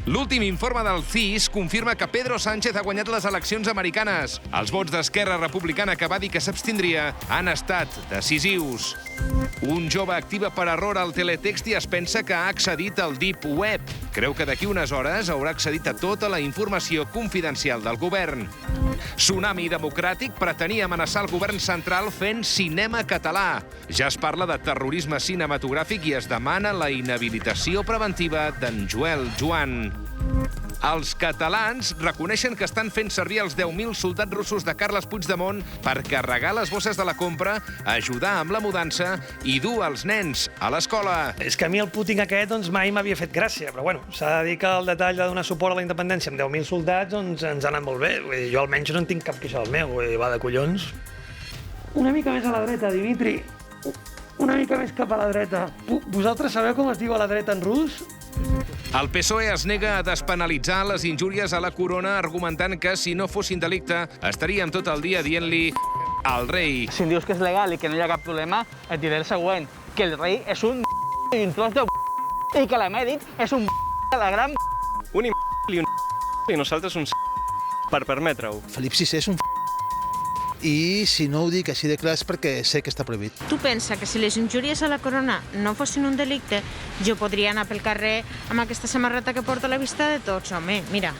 L'últim informe del CIS confirma que Pedro Sánchez ha guanyat les eleccions americanes. Els vots d'Esquerra Republicana, que va dir que s'abstindria, han estat decisius. Un jove activa per error al teletext i es pensa que ha accedit al Deep Web. Creu que d'aquí unes hores haurà accedit a tota la informació confidencial del govern. Tsunami Democràtic pretenia amenaçar el govern central fent cinema català. Ja es parla de terrorisme cinematogràfic i es demana la inhabilitació preventiva d'en Joel Joan. Els catalans reconeixen que estan fent servir els 10.000 soldats russos de Carles Puigdemont per carregar les bosses de la compra, ajudar amb la mudança i dur els nens a l'escola. És que a mi el Putin aquest mai m'havia fet gràcia, però bueno, s'ha de dir que el detall de donar suport a la independència amb 10.000 soldats ens ha anat molt bé. Vull dir, jo almenys no en tinc cap queixa del meu, va de collons. Una mica més a la dreta, Dimitri. Una mica més cap a la dreta. Vosaltres sabeu com es diu a la dreta en rus? El PSOE es nega a despenalitzar les injúries a la corona, argumentant que si no fossin delicte estaríem tot el dia dient-li al rei. Si em dius que és legal i que no hi ha cap problema, et diré el següent, que el rei és un i un tros de i que l'emèrit és un de la gran Un i nosaltres un per permetre-ho. Felip VI és un i si no ho dic així de clar és perquè sé que està prohibit. Tu pensa que si les injúries a la corona no fossin un delicte, jo podria anar pel carrer amb aquesta samarreta que porto a la vista de tots, home, mira.